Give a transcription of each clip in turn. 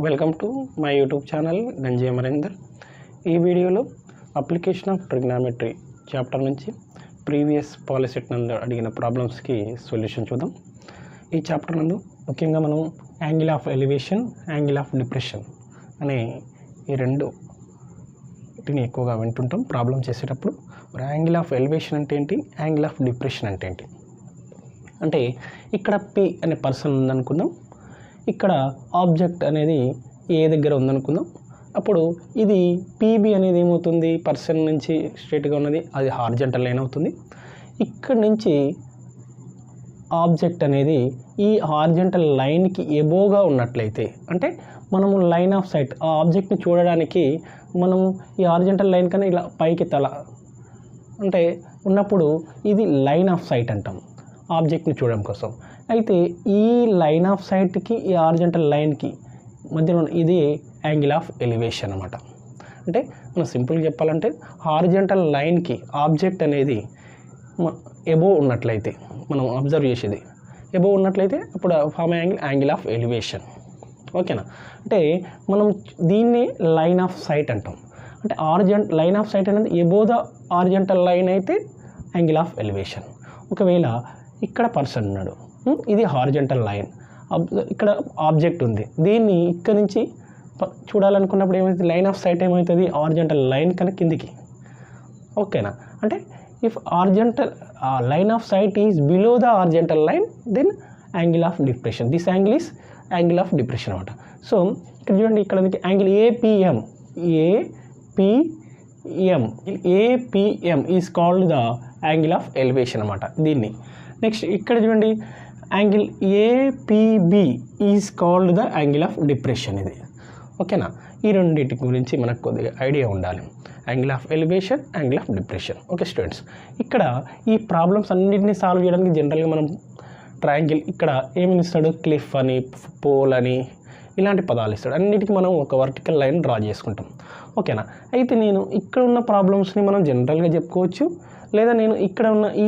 Welcome to my YouTube channel Ganje Amarender. ఈ వీడియోలో application of trigonometry chapter నుంచి ప్రీవియస్ పాలిసెట్ నందు అడిగిన ప్రాబ్లమ్స్కి సొల్యూషన్ చూద్దాం. ఈ చాప్టర్ నందు ముఖ్యంగా మనం angle of elevation, angle of depression అనే ఈ రెండు వీటిని ఎక్కువగా వింటుంటాం ప్రాబ్లం చేసేటప్పుడు. మరి యాంగిల్ ఆఫ్ ఎలివేషన్ అంటే ఏంటి, యాంగిల్ ఆఫ్ డిప్రెషన్ అంటే ఏంటి అంటే ఇక్కడ పి అనే పర్సన్ ఉందనుకుందాం, ఇక్కడ ఆబ్జెక్ట్ అనేది ఏ దగ్గర ఉందనుకుందాం. అప్పుడు ఇది పీబీ అనేది ఏమవుతుంది, పర్సన్ నుంచి స్ట్రైట్గా ఉన్నది అది హార్జెంటల్ లైన్ అవుతుంది. ఇక్కడ నుంచి ఆబ్జెక్ట్ అనేది ఈ హార్జెంటల్ లైన్కి ఎబోగా ఉన్నట్లయితే, అంటే మనము లైన్ ఆఫ్ సైట్ ఆ ఆబ్జెక్ట్ని చూడడానికి మనము ఈ హార్జెంటల్ లైన్ కన్నా ఇలా పైకి తల అంటే ఉన్నప్పుడు ఇది లైన్ ఆఫ్ సైట్ అంటాం ఆబ్జెక్ట్ని చూడడం కోసం. అయితే ఈ లైన్ ఆఫ్ సైట్కి ఈ హార్జెంటల్ లైన్కి మధ్యలో ఇది యాంగిల్ ఆఫ్ ఎలివేషన్ అన్నమాట. అంటే మనం సింపుల్గా చెప్పాలంటే హార్జెంటల్ లైన్కి ఆబ్జెక్ట్ అనేది ఎబో ఉన్నట్లయితే, మనం అబ్జర్వ్ చేసేది ఎబో ఉన్నట్లయితే అప్పుడు ఫామ్ యాంగిల్ ఆఫ్ ఎలివేషన్. ఓకేనా? అంటే మనం దీన్ని లైన్ ఆఫ్ సైట్ అంటాం. అంటే లైన్ ఆఫ్ సైట్ అనేది ఎబో ద హార్జెంటల్ లైన్ అయితే యాంగిల్ ఆఫ్ ఎలివేషన్. ఒకవేళ ఇక్కడ పర్సన్ ఉన్నాడు, ఇది హార్జెంటల్ లైన్, ఇక్కడ ఆబ్జెక్ట్ ఉంది, దీన్ని ఇక్కడ నుంచి చూడాలనుకున్నప్పుడు ఏమవుతుంది, లైన్ ఆఫ్ సైట్ ఏమవుతుంది, హార్జెంటల్ లైన్ కన్నా కిందికి. ఓకేనా? అంటే if line of sight is below the horizontal line then angle of depression. This angle is angle of depression అనమాట. సో ఇక్కడ చూడండి, ఇక్కడ angle APM is called the angle of elevation అనమాట. దీన్ని నెక్స్ట్ ఇక్కడ చూడండి, angle APB is called the angle of depression. ఇది ఓకేనా? ఈ రెండింటి గురించి మనకు కొద్దిగా ఐడియా ఉండాలి, angle of elevation, angle of depression. Okay students, ఇక్కడ ఈ ప్రాబ్లమ్స్ అన్నింటినీ సాల్వ్ చేయడానికి జనరల్గా మనం ట్రయాంగిల్ ఇక్కడ ఏమి ఇస్తాడు, క్లిఫ్ అని, పోల్ అని ఇలాంటి పదాలు ఇస్తాడు. అన్నిటికీ మనం ఒక వర్టికల్ లైన్ డ్రా చేసుకుంటాం. ఓకేనా? అయితే నేను ఇక్కడ ఉన్న ప్రాబ్లమ్స్ని మనం జనరల్గా చెప్పుకోవచ్చు, లేదా నేను ఇక్కడ ఉన్న ఈ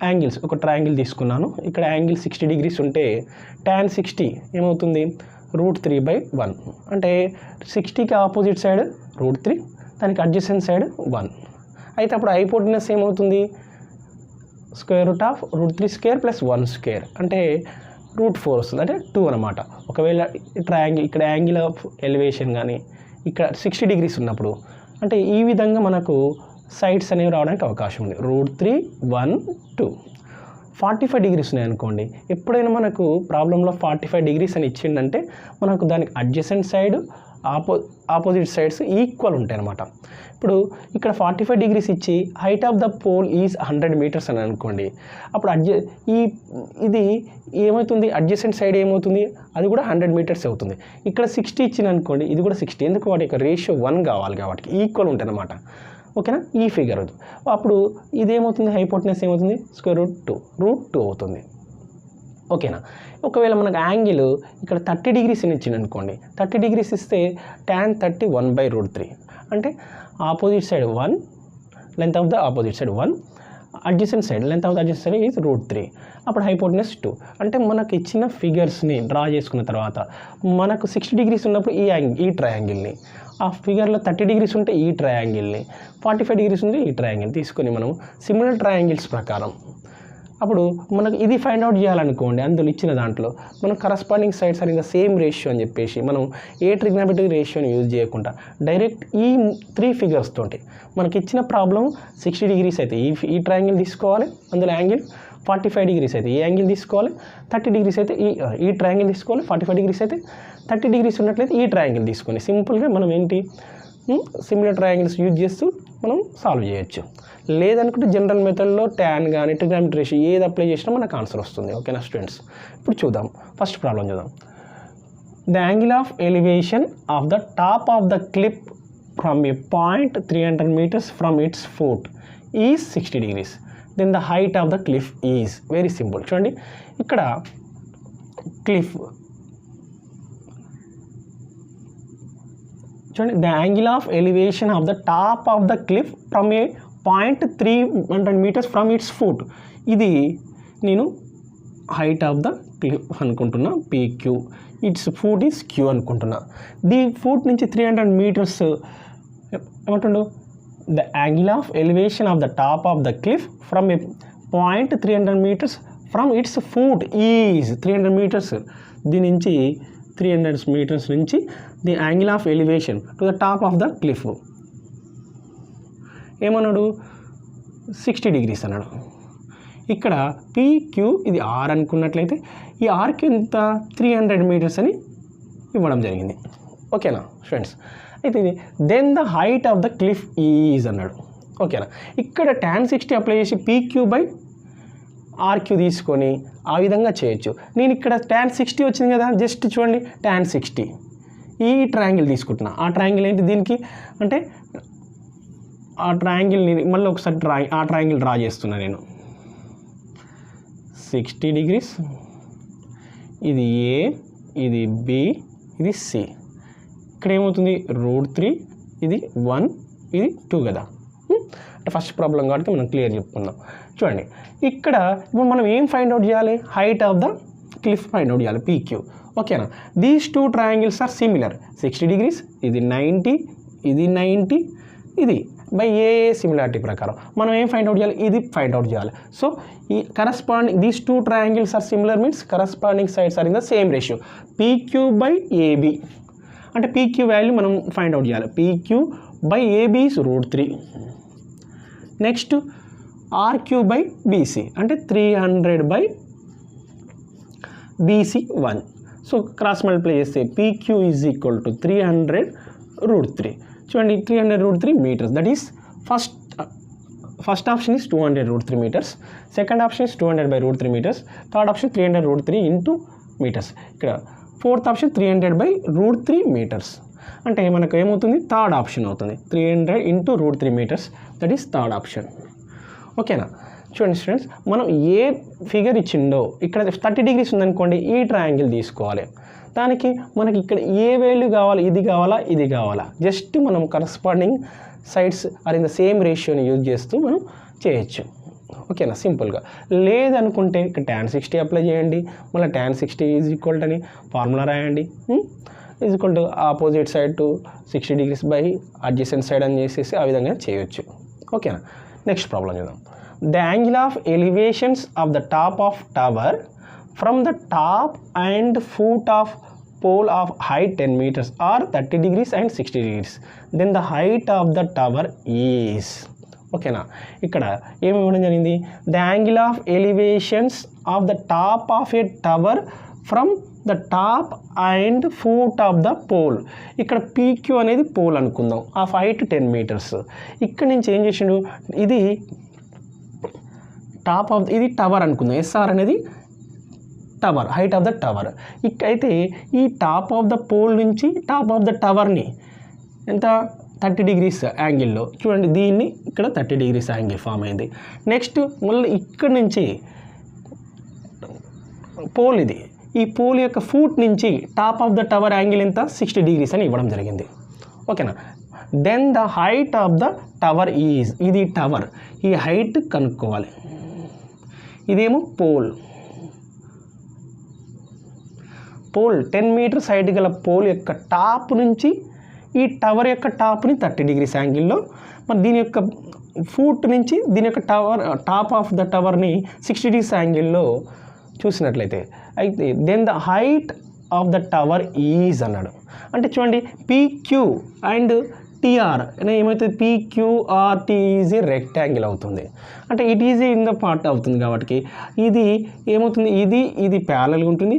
యాంగిల్స్ ఒక ట్రయాంగిల్ తీసుకున్నాను. ఇక్కడ యాంగిల్ 60 degrees ఉంటే tan 60 ఏమవుతుంది, √3/1. అంటే 60కి ఆపోజిట్ సైడ్ √3, దానికి అడ్జసెంట్ సైడ్ 1. అయితే అప్పుడు హైపోటెనస్ ఏమవుతుంది, √3² + 1² అంటే √4 వస్తుంది, అంటే 2 అనమాట. ఒకవేళ ఇక్కడ యాంగిల్ ఆఫ్ ఎలివేషన్ కానీ ఇక్కడ 60 degrees ఉన్నప్పుడు అంటే ఈ విధంగా మనకు సైడ్స్ అనేవి రావడానికి అవకాశం ఉంది. √3, 1, 2. 45 degrees ఉన్నాయి అనుకోండి, ఎప్పుడైనా మనకు ప్రాబ్లంలో 45 degrees అని ఇచ్చిండంటే మనకు దానికి adjacent side opposite sides equal ఉంటాయి అనమాట. ఇప్పుడు ఇక్కడ 45 degrees ఇచ్చి height of the pole is 100 meters అని అనుకోండి, అప్పుడు ఇది ఏమవుతుంది, అడ్జసెంట్ సైడ్ ఏమవుతుంది, అది కూడా 100 meters అవుతుంది. ఇక్కడ 60 ఇచ్చింది అనుకోండి, ఇది కూడా 60. ఎందుకు, వాటి యొక్క రేషియో 1 కావాలి కాబట్టి ఈక్వల్ ఉంటుంది అనమాట. ఓకేనా? ఈ ఫిగర్ అప్పుడు ఇదేమవుతుంది, హైపోటెనస్ ఏమవుతుంది, √2 అవుతుంది. ఓకేనా? ఒకవేళ మనకు యాంగిల్ ఇక్కడ 30 degrees ఇచ్చింది అనుకోండి, 30 degrees ఇస్తే tan 30 1/√3 అంటే opposite side 1, length of the opposite side 1, adjacent side length of the adjacent side is √3. అప్పుడు హైపోటెనస్ 2. అంటే మనకు ఇచ్చిన ఫిగర్స్ని డ్రా చేసుకున్న తర్వాత మనకు 60 degrees ఉన్నప్పుడు ఈ ట్రయాంగిల్ని, ఆ ఫిగర్లో 30 degrees ఉంటే ఈ ట్రయాంగిల్ని, 45 degrees ఉంటే ఈ ట్రయాంగిల్ తీసుకొని మనం సిమిలర్ ట్రయాంగిల్స్ ప్రకారం అప్పుడు మనకు ఇది ఫైండ్ అవుట్ చేయాలనుకోండి, అందులో ఇచ్చిన దాంట్లో మనం corresponding sides are in the same ratio అని చెప్పేసి మనం ఏ ట్రిగ్నామెట్రిక్ రేషియోని యూజ్ చేయకుండా డైరెక్ట్ ఈ 3 figures తోటి మనకి ఇచ్చిన ప్రాబ్లం 60 degrees అయితే ఈ ట్రయాంగిల్ తీసుకోవాలి, అందులో యాంగిల్ 45 degrees అయితే ఈ యాంగిల్ తీసుకోవాలి, 30 degrees అయితే ఈ ట్రయాంగిల్ తీసుకోవాలి, 45 degrees అయితే 30 degrees ఉన్నట్లయితే ఈ ట్రయాంగిల్ తీసుకొని సింపుల్గా మనం ఏంటి సిమిలర్ ట్రయాంగిల్స్ యూజ్ చేస్తూ మనం సాల్వ్ చేయొచ్చు. లేదనుకుంటే జనరల్ మెథడ్లో ట్యాన్ కానీ ట్రిగ్నామెట్రీ రేషియో ఏది అప్లై చేసినా మనకు ఆన్సర్ వస్తుంది. ఓకేనా స్టూడెంట్స్? ఇప్పుడు చూద్దాం, ఫస్ట్ ప్రాబ్లం చూద్దాం. The angle of elevation of the top of the cliff from a point 300 meters from its foot is 60 degrees. Then the height of the cliff is, very simple. చూడండి, ఇక్కడ cliff చూడండి, the angle of elevation of the top of the cliff from a point 300 meters from its foot. ఇది నేను height of the cliff అనుకుంటున్నా PQ, its foot is Q అనుకుంటున్నా. The foot నుంచి 300 meters ఏమంటుండు, the angle of elevation of the top of the cliff from a point 300 meters from its foot is 300 meters. దీని నుంచి 300 meters నుంచి the angle of elevation to the top of the cliff ఏమన్నాడు, 60 degrees అన్నాడు. ఇక్కడ PQ ఇది R అనుకున్నట్లయితే ఈ ఆర్కి ఎంత 300 మీటర్స్ అని ఇవ్వడం జరిగింది. ఓకేనా ఫ్రెండ్స్, అయితే ఇది then the height of the cliff is అన్నాడు. ఓకేనా, ఇక్కడ tan 60 అప్లై చేసి PQ/RQ తీసుకొని ఆ విధంగా చేయొచ్చు. నేను ఇక్కడ tan 60 వచ్చింది కదా, జస్ట్ చూడండి tan 60 ఈ ట్రయాంగిల్ తీసుకుంటున్నా. ఆ ట్రయాంగిల్ ఏంటి దీనికి అంటే ఆ ట్రయాంగిల్ని మళ్ళీ ఒకసారి ఆ ట్రయాంగిల్ డ్రా చేస్తున్నా నేను. 60 degrees, ఇది A, ఇది B, ఇది C. ఇక్కడ ఏమవుతుంది √3, ఇది 1, ఇది 2 కదా. అంటే ఫస్ట్ ప్రాబ్లం కాబట్టి మనం క్లియర్ చెప్పుకుందాం. చూడండి ఇక్కడ ఇప్పుడు మనం ఏం ఫైండ్ అవుట్ చేయాలి, height of the cliff find out చేయాలి PQ. ఓకేనా, these 2 triangles are similar. 60 degrees, ఇది 90, ఇది 90, ఇది బై ఏ సిమిలారిటీ ప్రకారం మనం ఏం ఫైండ్ అవుట్ చేయాలి, ఇది ఫైండ్ అవుట్ చేయాలి. సో ఈ corresponding these 2 triangles are similar means corresponding sides are in the same ratio. PQ/AB అంటే PQ వాల్యూ మనం ఫైండ్ అవుట్ చేయాలి. PQ/AB is √3. నెక్స్ట్ RQ/BC అంటే 300/BC1. సో క్రాస్ మల్టిప్లై చేస్తే PQ is equal to 300√3. చూడండి 300√3 meters. That is first option is 200√3 meters, second option is 200/√3 meters, third option 300√3 into meters. ఇక్కడ fourth option 300/√3 meters. అంటే మనకు ఏమవుతుంది third option అవుతుంది. 300 into √3 meters, that is third option. ఓకేనా, చూడండి students, మనం ఏ figure ఇచ్చిండో ఇక్కడ 30 degrees ఉందనుకోండి, ఈ ట్రయాంగిల్ తీసుకోవాలి. దానికి మనకి ఇక్కడ ఏ వాల్యూ కావాలి, ఇది కావాలా, ఇది కావాలా, జస్ట్ మనం corresponding sides are in the same రేషియోని యూజ్ చేస్తూ మనం చేయొచ్చు. ఓకేనా, సింపుల్గా. లేదనుకుంటే ఇక్కడ tan 60 అప్లై చేయండి, మళ్ళీ tan 60 ఈజ్ ఈక్వల్ అని ఫార్ములా రాయండి. Is equal to opposite side to 60 degrees by adjacent side అని చేసేసి ఆ విధంగా చేయొచ్చు. ఓకేనా, నెక్స్ట్ ప్రాబ్లం చూద్దాం. The angle of elevations of the top of tower from the top and foot of pole of height 10 meters are 30 degrees and 60 degrees. Then the height of the tower is. ఓకేనా, ఇక్కడ ఏమి ఇవ్వడం జరిగింది, the angle of elevations of the top of a tower from the top and foot of the pole. ఇక్కడ PQ అనేది pole అనుకుందాం, of height 10 meters. ఇక్కడ నుంచి ఏం చేసిండు, ఇది టాప్ ఆఫ్ ఇది టవర్ అనుకుందాం, SR అనేది tower, height of the tower. ఇక్కడైతే ఈ టాప్ ఆఫ్ ద పోల్ నుంచి టాప్ ఆఫ్ ద టవర్ని ఎంత 30 degrees యాంగిల్లో చూడండి, దీన్ని ఇక్కడ 30 degrees యాంగిల్ ఫామ్ అయింది. నెక్స్ట్ మళ్ళీ ఇక్కడ నుంచి పోల్, ఇది ఈ పోల్ యొక్క ఫూట్ నుంచి top of the tower angle ఎంత 60 degrees అని ఇవ్వడం జరిగింది. ఓకేనా, then the height of the tower is, ఇది టవర్, ఈ హైట్ కనుక్కోవాలి. ఇదేమో పోల్ 10 meters హైట్ గల పోల్ యొక్క టాప్ నుంచి ఈ టవర్ యొక్క టాప్ని 30 degrees యాంగిల్లో, మరి దీని యొక్క ఫూట్ నుంచి దీని యొక్క టాప్ ఆఫ్ ద టవర్ని 60 degrees యాంగిల్లో చూసినట్లయితే, అయితే then the height of the tower is అన్నాడు. అంటే చూడండి PQ అండ్ TR ఏమవుతుంది, PQRT ఈజ్ ఏ రెక్టాంగిల్ అవుతుంది. అంటే it is in the part అవుతుంది కాబట్టి ఇది ఏమవుతుంది, ఇది ప్యారలల్గా ఉంటుంది,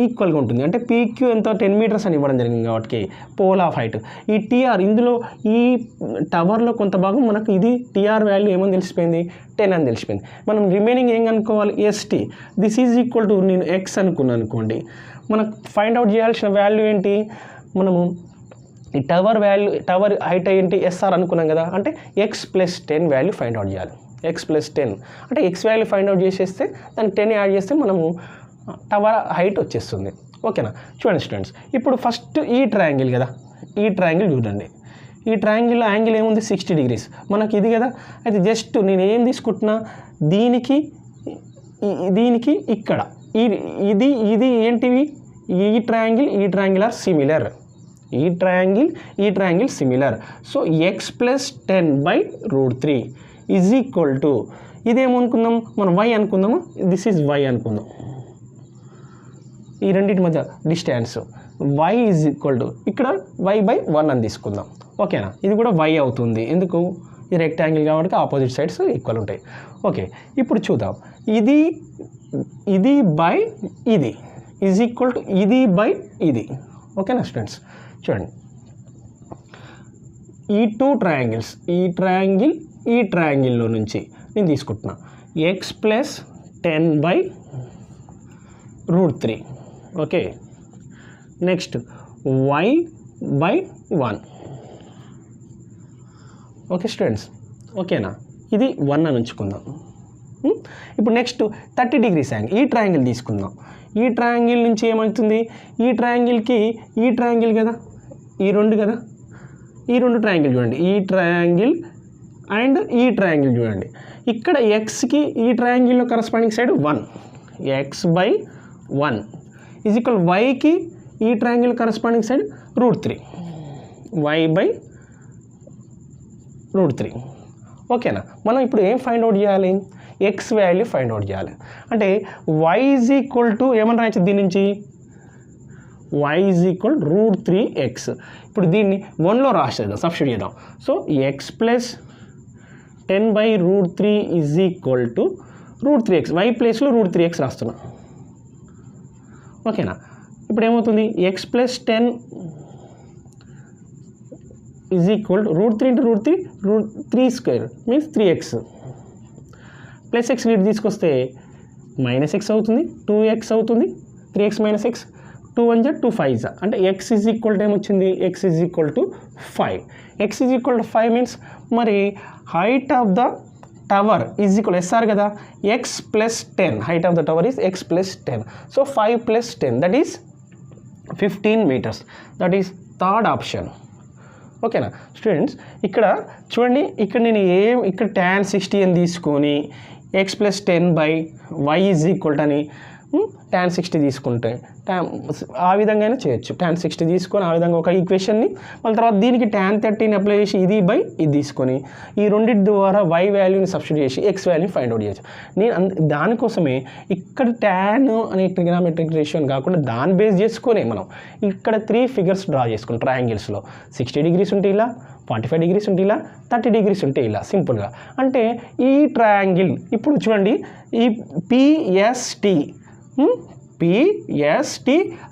ఈక్వల్గా ఉంటుంది. అంటే PQ ఎంత 10 meters అని ఇవ్వడం జరిగింది కాబట్టి పోల్ ఆఫ్ హైట్. ఈ TR ఇందులో ఈ టవర్లో కొంత భాగం మనకు ఇది TR వాల్యూ ఏమని తెలిసిపోయింది, 10 అని తెలిసిపోయింది. మనం రిమైనింగ్ ఏం కనుక్కోవాలి, ST. This is equal to నేను X అనుకున్నాను అనుకోండి, మనకు ఫైండ్ అవుట్ చేయాల్సిన వాల్యూ ఏంటి, మనము ఈ టవర్ హైట్ ఏంటి SR అనుకున్నాం కదా, అంటే X+10 వాల్యూ ఫైండ్ అవుట్ చేయాలి. X+10 అంటే X వాల్యూ ఫైండ్ అవుట్ చేసేస్తే దానికి 10 యాడ్ చేస్తే మనము టవర్ హైట్ వచ్చేస్తుంది. ఓకేనా, చూడండి స్టూడెంట్స్, ఇప్పుడు ఫస్ట్ ఈ ట్రయాంగిల్ కదా, ఈ ట్రయాంగిల్ చూడండి, ఈ ట్రయాంగిల్లో యాంగిల్ ఏముంది 60 degrees మనకి ఇది కదా. అయితే జస్ట్ నేను ఏం తీసుకుంటున్నా, దీనికి ఇక్కడ ఇది ఏంటివి, ఈ ట్రయాంగిల్ ఆర్ సిమిలర్, ఈ triangle similar. So x plus 10/√3 is equal to, ఇదేమనుకుందాం మనం y అనుకుందాము, దిస్ ఈజ్ y అనుకుందాం, ఈ రెండింటి మధ్య distance y is equal to, ఇక్కడ y/1 అని తీసుకుందాం. ఓకేనా, ఇది కూడా y అవుతుంది, ఎందుకు, ఇది రెక్టాంగిల్ కాబట్టి ఆపోజిట్ సైడ్స్ ఈక్వల్ ఉంటాయి. ఓకే, ఇప్పుడు చూద్దాం, ఇది బై ఇది ఈజ్ ఈక్వల్ టు ఇది బై ఇది. ఓకేనా స్టూడెంట్స్, చూడండి, ఈ టూ ట్రయాంగిల్స్, ఈ ట్రయాంగిల్లో నుంచి నేను తీసుకుంటున్నా x plus 10/√3. Okay, next y/1. Okay students, ఓకేనా, ఇది 1 అని ఉంచుకుందాం. ఇప్పుడు నెక్స్ట్ 30 degrees యాంగిల్, ఈ ట్రయాంగిల్ తీసుకుందాం. ఈ ట్రయాంగిల్ నుంచి ఏమవుతుంది, ఈ ట్రయాంగిల్కి ఈ ట్రయాంగిల్ కదా, ఈ రెండు కదా, ఈ రెండు ట్రయాంగిల్ చూడండి, ఈ ట్రయాంగిల్ అండ్ ఈ ట్రయాంగిల్ చూడండి. ఇక్కడ ఎక్స్కి ఈ ట్రయాంగిల్లో corresponding side 1, x/1 is equal, వైకి ఈ ట్రయాంగిల్ కరస్పాండింగ్ సైడ్ √3, y/√3. ఓకేనా, మనం ఇప్పుడు ఏం ఫైండ్ అవుట్ చేయాలి, ఎక్స్ వాల్యూ ఫైండ్ అవుట్ చేయాలి. అంటే y ఈజ్ ఈక్వల్ టు ఏమని రాయచ్చు, దీని నుంచి y ఈజ్ ఈక్వల్ √3x. ఇప్పుడు దీన్ని 1లో రాసేద్దాం, సబ్స్టిట్యూట్ చేద్దాం. So x plus 10/√3 is equal to √3x, y ప్లేస్లో √3x రాస్తున్నా. ఓకేనా, ఇప్పుడు ఏమవుతుంది, x plus 10 is equal to √3 × √3 means 3x plus x ని తీసుకొస్తే -x అవుతుంది, 2x అవుతుంది, 3x - x, 2 1 2 5 అంటే x ఈజ్ ఈక్వల్ టు ఏమొచ్చింది, x is equal to 5. x is equal to 5 means మరి height of the tower is equal SR కదా, x plus 10, height of the tower is x plus 10. So 5 plus 10 that is 15 meters. That is third option. ఓకేనా students, ఇక్కడ చూడండి, ఇక్కడ నేను ఇక్కడ tan 60 అని తీసుకొని x plus 10/y is equal to అని tan 60 తీసుకుంటే ఆ విధంగా అయినా చేయొచ్చు. tan 60 తీసుకొని ఆ విధంగా ఒక ఈక్వేషన్ని, మళ్ళీ తర్వాత దీనికి tan 30 అప్లై చేసి ఇది బై ఇది తీసుకొని ఈ రెండింటి ద్వారా y వాల్యూని సబ్స్టిట్యూట్ చేసి x వాల్యూని ఫైండ్ అవుట్ చేయొచ్చు. నేను దానికోసమే ఇక్కడ tan అనే ట్రిగ్నామెట్రిక్ రేషియోని కాకుండా దాన్ని బేస్ చేసుకొని మనం ఇక్కడ 3 ఫిగర్స్ డ్రా చేసుకున్నాం. ట్రయాంగిల్స్లో 60 degrees ఉంటే ఇలా, 45 degrees ఉంటే ఇలా, 30 degrees ఉంటే ఇలా, సింపుల్గా. అంటే ఈ ట్రయాంగిల్ ఇప్పుడు చూడండి, ఈ PST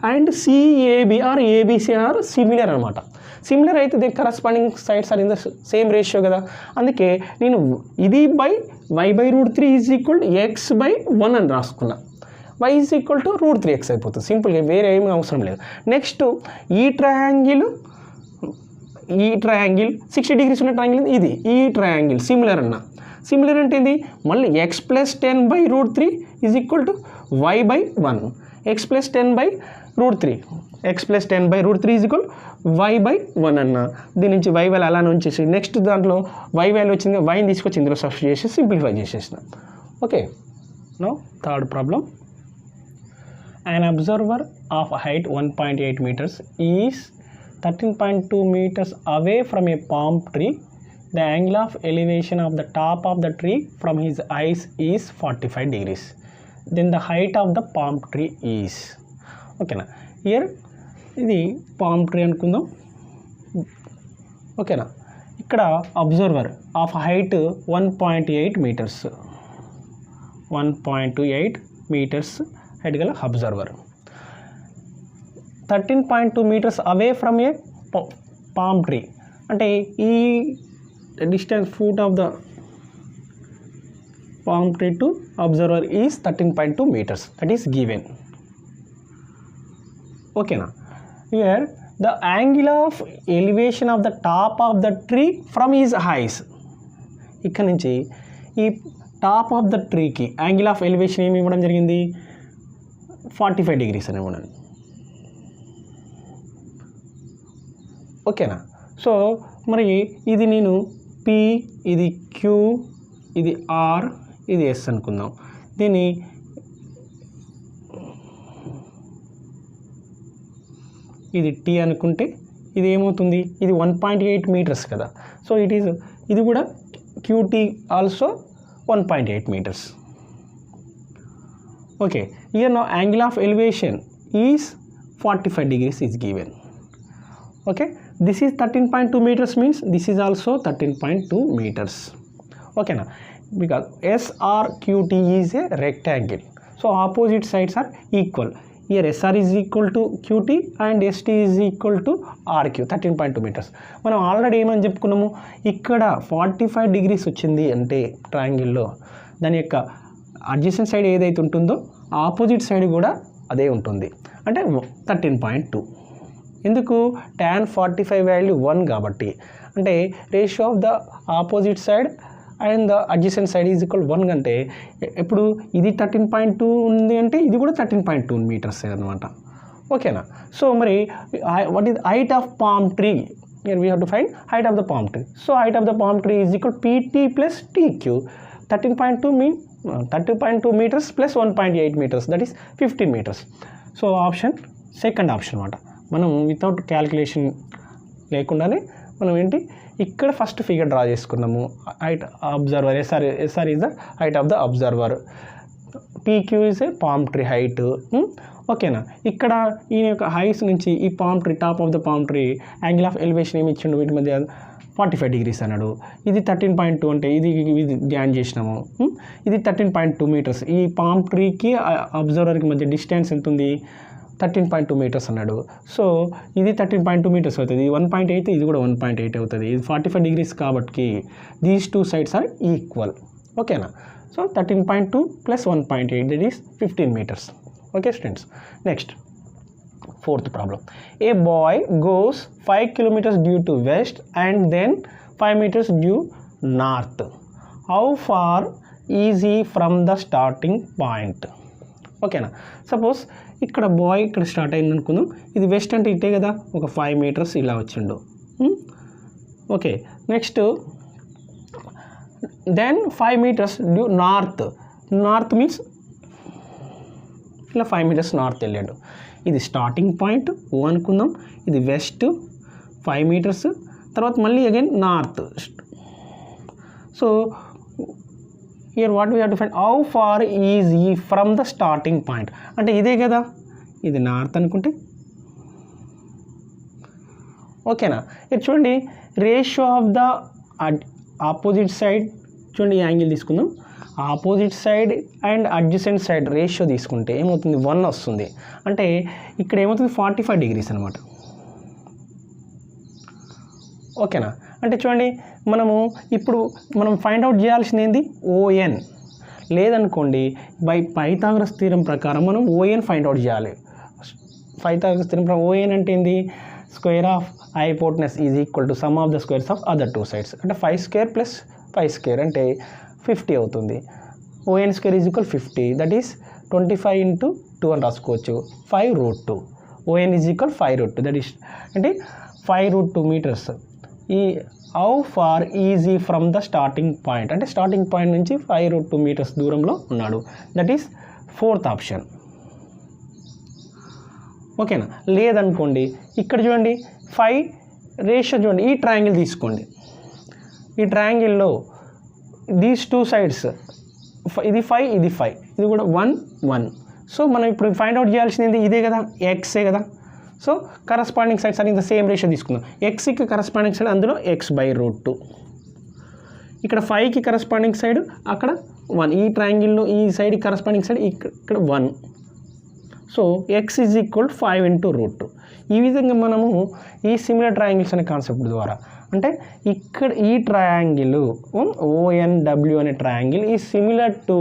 and CAB are ABC are similar అనమాట. సిమిలర్ అయితే the corresponding sides are in the same ratio కదా. అందుకే నేను ఇది by y/√3 is equal x/1 అని రాసుకున్నా. y is equal to √3x అయిపోతుంది సింపుల్గా, వేరే ఏమీ అవసరం లేదు. నెక్స్ట్ ఈ ట్రయాంగిల్ 60 degrees ఉన్న ట్రయాంగిల్ ఇది, ఈ ట్రయాంగిల్ సిమిలర్ అన్న. సిమిలర్ అంటే ఏంది, మళ్ళీ x plus 10/√3 is equal to y/1, x plus 10/√3 is equal y/1 అన్న. దీని నుంచి y వాల్యూ అలానే ఉంచేసి నెక్స్ట్ దాంట్లో y వాల్యూ వచ్చింది, yని తీసుకొచ్చి ఇందులో సబ్స్టిట్యూట్ చేసి సింప్లిఫై చేసేసిన. Okay, now third problem. An observer of height 1.8 meters is 13.2 meters away from a palm tree. The angle of elevation of the top of the tree from his eyes is 45 degrees. Then the height of the palm tree is. ఓకేనా, here ఇది palm tree అనుకుందాం. ఓకేనా, ఇక్కడ observer of height 1.8 meters, 1.28 meters height గల observer 13.2 meters away from a palm tree. అంటే ఈ distance foot of the palm tree to observer is 13.2 meters. That is given. Okay na. Here the angle of elevation of the top of the tree from his eyes. ఇక్కడ నుంచి ఈ top of the ట్రీకి angle of elevation ఏమి ఇవ్వడం జరిగింది, 45 degrees అని ఇవ్వడం. ఓకేనా. సో మరి ఇది నేను P, ఇది Q, ఇది R, ఇది S అనుకుందాం. దీన్ని ఇది టీ అనుకుంటే ఇది ఏమవుతుంది, ఇది 1.8 మీటర్స్ కదా. సో ఇది కూడా cutie also 1.8 meters. Okay, here now angle of elevation is 45 degrees is given. Okay, this is 13.2 meters means this is also 13.2 meters. Okay, now because SRQT is a rectangle, so opposite sides are equal. Here SR is equal to QT and ST is equal to RQ, 13.2 meters. మనం already ఏమని చెప్పుకున్నాము, ఇక్కడ 45 degrees వచ్చింది అంటే ట్రయాంగిల్లో దాని యొక్క adjacent side ఏదైతే ఉంటుందో ఆపోజిట్ సైడ్ కూడా అదే ఉంటుంది, అంటే 13.2. ఎందుకు, tan 45 వాల్యూ 1 కాబట్టి, అంటే ratio of the opposite side and the adjacent side is equal 1 అంటే ఇప్పుడు ఇది 13.2 ఉంది అంటే ఇది కూడా 13.2 మీటర్స్ అనమాట. ఓకేనా. సో మరి what is height of palm tree, here we have to find height of the palm tree. So height of the palm tree is equal to PT plus TQ. 13.2 meters plus 1.8 meters, that is 15 meters. So option second option అనమాట. మనం without calculation లేకుండానే మనం ఏంటి ఇక్కడ first figure draw చేసుకున్నాము. Height observer S R is the height of the observer, P Q is a palm tree height. ఓకేనా. ఇక్కడ ఈ యొక్క హైట్స్ నుంచి ఈ palm tree, top of the palm tree angle of elevation ఏమి ఇచ్చిండు, వీటి మధ్య 45 degrees అన్నాడు. ఇది 13.2 అంటే ఇది ధ్యాన్ చేసినాము. ఇది 13.2 మీటర్స్. ఈ పామ్ ట్రీకి అబ్జర్వర్కి మధ్య డిస్టెన్స్ ఎంత ఉంది, 13.2 మీటర్స్ అన్నాడు. సో ఇది 13.2 మీటర్స్ అవుతుంది. ఇది 1.8, ఇది కూడా 1.8 అవుతుంది. ఇది 45 degrees కాబట్టి these two sides are equal. ఓకేనా. So 13.2 plus 1.8 that is 15 meters. Okay students, next fourth problem. A boy goes 5 kilometers due to west and then 5 meters due north. How far is he from the starting point? ఓకేనా. Suppose ఇక్కడ bye ఇక్కడ start అయింది అనుకుందాం. ఇది west అంటే ఇటే కదా, ఒక 5 meters ఇలా వచ్చిండు. Okay. Next then 5 meters due north. North means ఇలా 5 meters నార్త్ వెళ్ళాడు. ఇది స్టార్టింగ్ పాయింట్ ఓ అనుకుందాం. ఇది వెస్ట్ 5 meters, తర్వాత మళ్ళీ again north. So here what we have to find how far is ఈ ఫ్రమ్ ద స్టార్టింగ్ పాయింట్. అంటే ఇదే కదా, ఇది నార్త్ అనుకుంటే. ఓకేనా. ఇది చూడండి ratio of the opposite side, చూడండి ఈ యాంగిల్ తీసుకుందాం. Opposite side and adjacent side ratio తీసుకుంటే ఏమవుతుంది, 1 వస్తుంది. అంటే ఇక్కడ ఏమవుతుంది 45 degrees అనమాట. ఓకేనా. అంటే చూడండి ఇప్పుడు మనం ఫైండ్ అవుట్ చేయాల్సింది ఏంది, ఓఎన్. లేదనుకోండి బై పైథాగరస్ థీరం ప్రకారం మనం ఓఎన్ ఫైండ్ అవుట్ చేయాలి. పైథాగరస్ థీరం ప్రకారం ఓఎన్ అంటే ఏంది, square of hypotenuse is equal to sum of the squares of other two sides. అంటే 5 square plus 5 square అంటే 50 అవుతుంది. ON square is equal 50, that is 25 into 2 అని రాసుకోవచ్చు. 5√2. ON is equal 5√2, that is అంటే 5√2 meters. ఈ how far is he from the starting point అంటే starting point నుంచి 5√2 meters దూరంలో ఉన్నాడు. That is fourth option. ఓకేనా. లేదనుకోండి ఇక్కడ చూడండి 5 రేషియో చూడండి, ఈ ట్రయాంగిల్ తీసుకోండి. ఈ ట్రయాంగిల్లో దీస్ టూ సైడ్స్ ఇది 5, ఇది 5, ఇది కూడా 1, 1. సో మనం ఇప్పుడు ఫైండ్ అవుట్ చేయాల్సింది ఇదే కదా, ఎక్సే కదా. సో కరస్పాండింగ్ సైడ్స్ అని సేమ్ రేషియో తీసుకుందాం. ఎక్స్కి కరస్పాండింగ్ సైడ్ అందులో x/√2. ఇక్కడ 5కి కరస్పాండింగ్ సైడ్ అక్కడ 1. ఈ ట్రయాంగిల్లో ఈ సైడ్ కరస్పాండింగ్ సైడ్ ఇక్కడ 1. So x is equal 5 into √2. ఈ విధంగా మనము ఈ సిమిలర్ ట్రయాంగిల్స్ అనే కాన్సెప్ట్ ద్వారా, అంటే ఇక్కడ ఈ ట్రయాంగిల్ ONW అనే ట్రయాంగిల్ ఈ similar to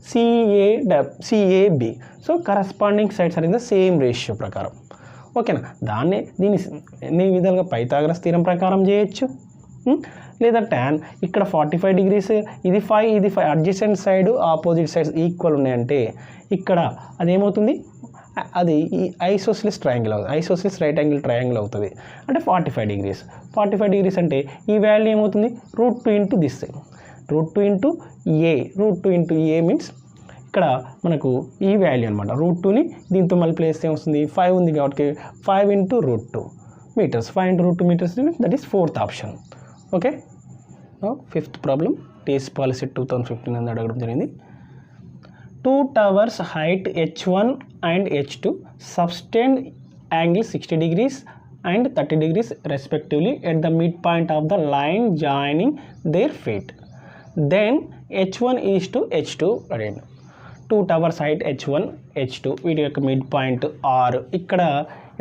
CAB. So corresponding sides అనేది సేమ్ రేషియో ప్రకారం. ఓకేనా. దీన్ని ఎన్ని విధాలుగా పైథాగరస్ థీరం ప్రకారం చేయొచ్చు. లేదా tan ఇక్కడ 45 degrees, ఇది 5, ఇది 5, adjacent side opposite sides equal ఉన్నాయంటే ఇక్కడ అదేమవుతుంది, అది ఈ ఐసోసిలిస్ ట్రయాంగిల్ అవుతుంది, ఐసోసిలిస్ రైట్ యాంగిల్ ట్రయాంగిల్ అవుతుంది. అంటే 45 degrees. 45 degrees అంటే ఈ వాల్యూ ఏమవుతుంది, √2 into this side, √2 into A. √2 into A means ఇక్కడ మనకు ఈ వాల్యూ అనమాట √2ని దీంతో మల్టిప్లై చేస్తే వస్తుంది 5 ఉంది కాబట్టి 5 × √2 meters, 5 × √2 meters, that is 4th option. Okay, now 5th problem, TS policy 2015 అని అడగడం జరిగింది. 2 towers height h1 and h2 sustain angle 60 degrees and 30 degrees respectively at the midpoint of the line joining their feet. Then h1 is to h2 again. 2 towers height h1 h2 వీటి యొక్క mid point r ఇక్కడ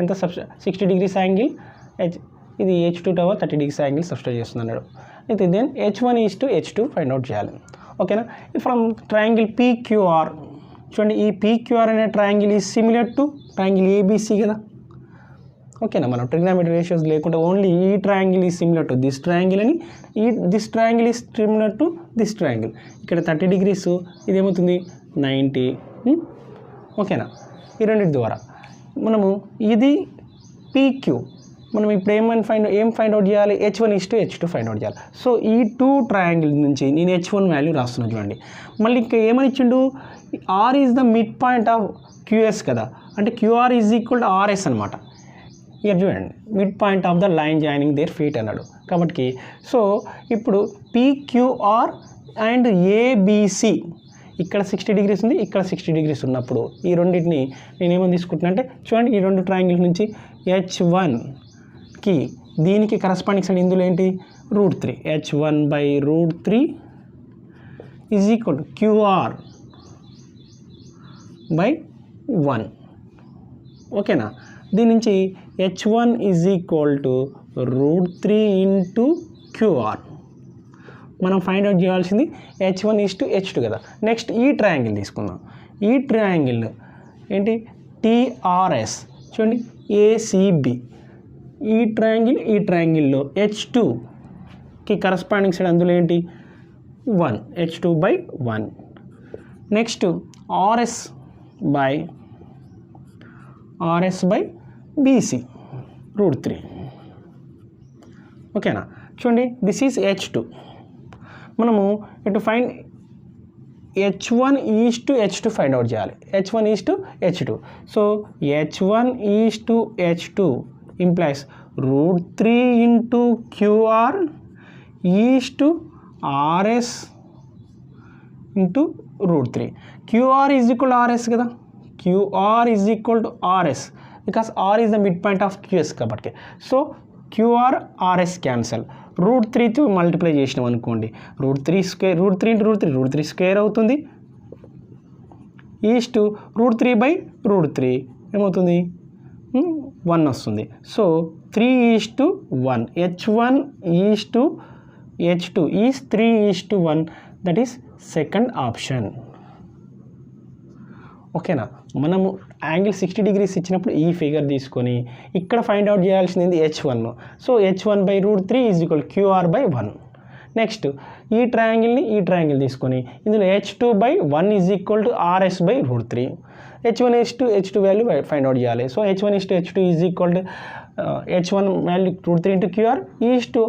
ఎంత 60 degrees angle ఇది h2 tower 30 degrees angle సబ్స్టైడ్ చేస్తుంది అన్నాడు. అయితే then h1 is to h2 find out చేయాలి. ఓకేనా, ఫ్రమ్ ట్రయాంగిల్ PQR చూడండి, ఈ PQR అనే triangle is similar to triangle ABC కదా. ఓకేనా, మనం ట్రిగ్నామెట్రీ రేషియోస్ లేకుండా ఓన్లీ ఈ triangle is similar to this triangle అని, this triangle is similar to this triangle. ఇక్కడ 30 degrees, ఇదేమవుతుంది 90. ఓకేనా, ఈ రెండింటి ద్వారా మనము ఇది PQ మనం ఇప్పుడు ఏం ఫైండ్ అవుట్ చేయాలి, h1 is to h2 find out చేయాలి. సో ఈ 2 ట్రయాంగిల్ నుంచి నేను h1 వాల్యూ రాస్తున్నాను చూడండి. మళ్ళీ ఇంకా ఏమని ఇచ్చిండు, r is the mid point of QS కదా, అంటే QR is equal to RS అనమాట. ఇక చూడండి, mid point of the line joining their feet అన్నాడు కాబట్టి. సో ఇప్పుడు PQR అండ్ ABC ఇక్కడ 60 degrees ఉంది, ఇక్కడ 60 degrees ఉన్నప్పుడు ఈ రెండింటిని నేను ఏమని తీసుకుంటున్నా అంటే చూడండి, ఈ రెండు ట్రయాంగిల్స్ నుంచి h1కి దీనికి కరస్పాండింగ్ సైడ్ ఇందులో ఏంటి √3, h1/√3 is equal to QR/1. ఓకేనా, దీని నుంచి h1 is equal to √3 × QR. మనం ఫైండ్ అవుట్ చేయాల్సింది h1 is to h2 కదా. నెక్స్ట్ ఈ ట్రయాంగిల్ తీసుకుందాం. ఈ ట్రయాంగిల్ ఏంటి TRS చూడండి, ACB. ఈ ట్రయాంగిల్లో h2కి కరస్పాండింగ్ సైడ్ అందులో ఏంటి 1, h2/1. Next RS/BC √3. ఓకేనా, చూడండి దిస్ ఈజ్ h2. మనము ఇటు find h1 is to h2 find out చేయాలి. h1 is to h2. So h1 is to h2 implies √3 × QR is to RS × √3. QR is equal to RS కదా, QR is equal to RS because R is the midpoint of QS కాబట్టి. So QR RS cancel, √3తో multiply చేసినాం అనుకోండి, √3 × √3 square అవుతుంది, is to √3/√3 ఏమవుతుంది 1 వస్తుంది. So 3:1, h1 is to h2 is 3:1, that is second option. ఓకేనా, మనము యాంగిల్ 60 degrees ఇచ్చినప్పుడు ఈ ఫిగర్ తీసుకొని ఇక్కడ ఫైండ్ అవుట్ చేయాల్సింది h1. So h1/√3 is equal QR/1. Next ఈ ట్రయాంగిల్ తీసుకొని ఇందులో h2/1 is equal to RS/√3. h1 is to h2 value find out చేయాలి. So h1 is to h2 is equal to h1 value √3 × QR is to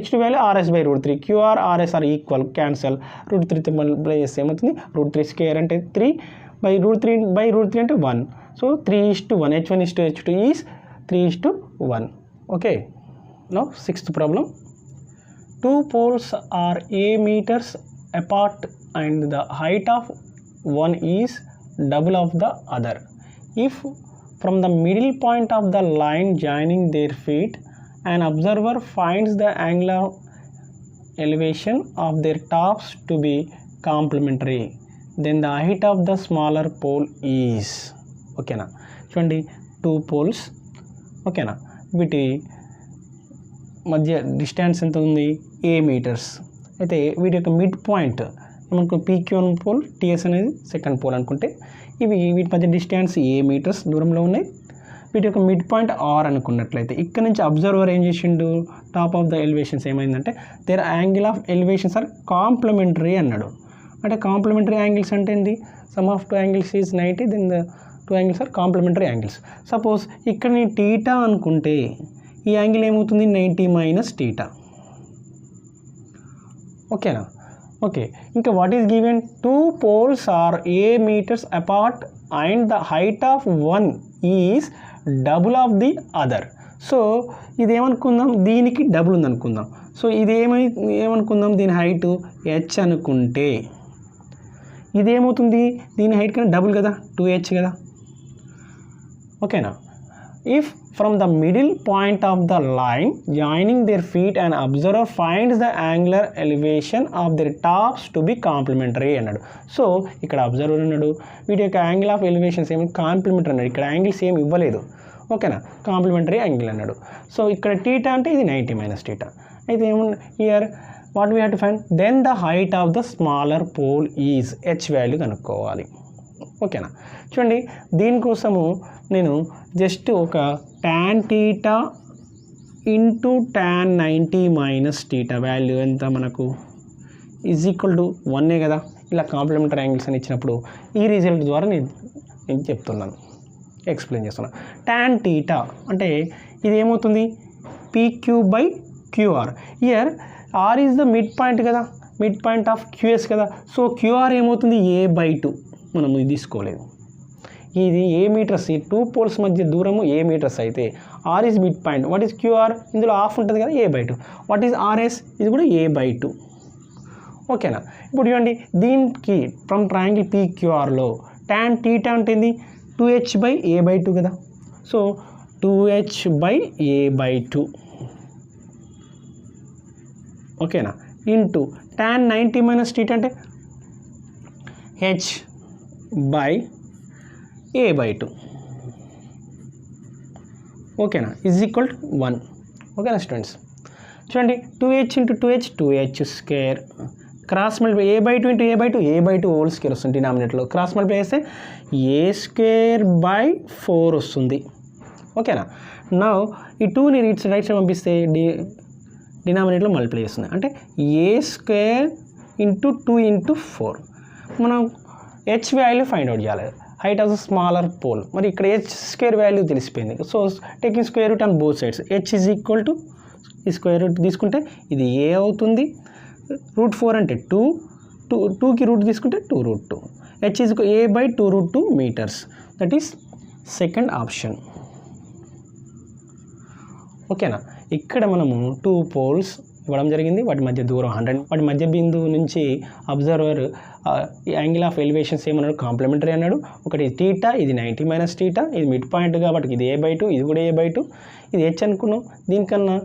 h2 value RS/√3. QR RS are equal, cancel, √3తో multiply చేస్తే ఏమవుతుంది √3 square అంటే 3/√3 అంటే 1. So 3:1, h1 is to h2 is 3:1. Okay, now 6th problem. 2 poles are a meters apart and the height of one is double of the other. If from the middle point of the line joining their feet an observer finds the angular elevation of their tops to be complementary, then the height of the smaller pole is. ఓకేనా, చూడండి 2 poles. ఓకేనా, వీటి మధ్య distance ఎంత ఉంది a meters. అయితే వీటి యొక్క మిడ్ పాయింట్ ఏమనుకో PQ1 పోల్, TS అనేది సెకండ్ పోల్ అనుకుంటే వీటి మధ్య డిస్టెన్స్ a meters దూరంలో ఉన్నాయి. వీటి యొక్క మిడ్ పాయింట్ R అనుకున్నట్లయితే ఇక్కడ నుంచి అబ్జర్వర్ ఏం చేసిండు, టాప్ ఆఫ్ ద ఎలివేషన్స్ ఏమైందంటే their angle of elevations are complementary అన్నాడు. అంటే కాంప్లిమెంటరీ యాంగిల్స్ అంటే ఏంటి, sum of 2 angles is 90, then the 2 angles are complementary angles. Suppose ఇక్కడ నేను టీటా అనుకుంటే ఈ యాంగిల్ ఏమవుతుంది 90 - θ. ఓకేనా, ఓకే, ఇంకా what is given, 2 poles are a meters apart and the height of one is double of the other. So ఇది ఏమనుకుందాం, దీనికి డబుల్ ఉంది అనుకుందాం. సో ఇది ఏమనుకుందాం, దీని హైట్ h అనుకుంటే ఇది ఏమవుతుంది, దీని హైట్ కన్నా డబుల్ కదా, 2h కదా. ఓకేనా. If from the middle point of the line joining their feet and observer finds the angular elevation of their tops to be complementary అన్నాడు. సో ఇక్కడ అబ్జర్వర్ అన్నాడు, వీటి యొక్క యాంగిల్ ఆఫ్ ఎలివేషన్స్ ఏమి కాంప్లిమెంటరీ అన్నాడు. ఇక్కడ యాంగిల్స్ ఏమి ఇవ్వలేదు. ఓకేనా, కాంప్లిమెంటరీ యాంగిల్ అన్నాడు. సో ఇక్కడ టీటా అంటే ఇది 90 - θ. అయితే ఏమన్నా here what we have to find, then the height of the smaller pole is h value కనుక్కోవాలి. ఓకేనా. చూడండి, దీనికోసము నేను జస్ట్ ఒక tan θ ఇంటూ tan 90 - θ వాల్యూ ఎంత మనకు ఈజ్ ఈక్వల్ టు 1 కదా. ఇలా కాంప్లిమెంటరీ యాంగిల్స్ అని ఇచ్చినప్పుడు ఈ రిజల్ట్ ద్వారా నేను చెప్తున్నాను, ఎక్స్ప్లెయిన్ చేస్తున్నాను. tan θ అంటే ఇది ఏమవుతుంది, PQ/QR. Here R is the mid point కదా, మిడ్ పాయింట్ ఆఫ్ QS కదా. సో QR ఏమవుతుంది, A/2. మనం ఇది తీసుకోలేదు, ఇది ఏ మీటర్స్, ఈ 2 poles మధ్య దూరము ఏ మీటర్స్ అయితే R is mid point. What is QR, ఇందులో హాఫ్ ఉంటుంది కదా, A/2. వాట్ ఈజ్ RS, ఇది కూడా A/2. ఓకేనా. ఇప్పుడు చూడండి, దీనికి ఫ్రమ్ ట్రయాంగిల్ PQRలో tan θ అంటే ఏంది, 2h/A/2 కదా. సో 2h/A/2 ఓకేనా, ఇంటూ tan 90 - θ అంటే h/A/2 ఓకేనా, ఈజ్ ఈక్వల్ టు 1. ఓకేనా స్టూడెంట్స్. చూడండి, 2h × 2h 2h² cross multiply A/2 × A/2 whole square వస్తుంది. డినామినేటర్లో క్రాస్ మల్టిప్లై చేస్తే A²/4 వస్తుంది. ఓకేనా. నా ఈ 2ని రైట్ సైడ్ పంపిస్తే డినామినేటర్లో మల్టిప్లై చేస్తుంది, అంటే A² × 2 × 4. మనం h వాల్యూ ఫైండ్ అవుట్ చేయాలి, height of the smaller pole. మరి ఇక్కడ h² వాల్యూ తెలిసిపోయింది. So taking square root on both sides, h is equal to ఈ స్క్వేర్ రూట్ తీసుకుంటే ఇది a అవుతుంది. √4 అంటే 2, 2కి రూట్ తీసుకుంటే 2√2. h is A/2√2 meters. That is second option. ఓకేనా. ఇక్కడ మనము 2 poles ఇవ్వడం జరిగింది, వాటి మధ్య దూరం 100, వాటి మధ్య బిందువు నుంచి అబ్జర్వర్ యాంగిల్ ఆఫ్ ఎలివేషన్స్ ఏమన్నాడు, కాంప్లిమెంటరీ అన్నాడు. ఒకటి θ, ఇది 90 - θ, ఇది మిడ్ పాయింట్ కాబట్టి ఇది A/2, ఇది కూడా A/2. ఇది h అనుకున్నాం, దీనికన్నా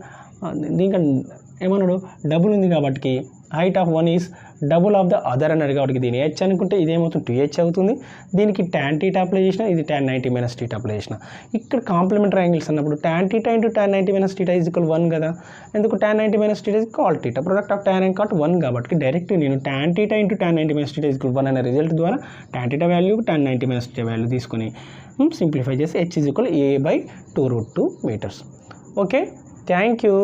ఏమన్నాడు, డబుల్ ఉంది కాబట్టి height of one is double of the other అన్నాడు. కాబట్టి దీని h అనుకుంటే ఇది ఏమవుతుంది, 2h అవుతుంది. దీనికి tan θ అప్లై చేసిన, ఇది tan 90 - θ అప్లై చేసిన. ఇక్కడ కాంప్లిమెంటరీ యాంగిల్స్ అన్నప్పుడు tan θ × tan 90 - θ ఈజ్ ఈక్వల్ 1 కదా. ఎందుకు tan 90 - θ is cot θ, product of tan and cot 1 కాబట్టి డైరెక్ట్ నేను tan θ × tan 90 - θ ఈజ్ ఈక్వల్ 1 అనే రిజల్ట్ ద్వారా tan θ వాల్యూ tan 90 - θ వాల్యూ తీసుకొని సింప్లిఫై చేసి h is equal A/2√2 meters. Okay, thank you.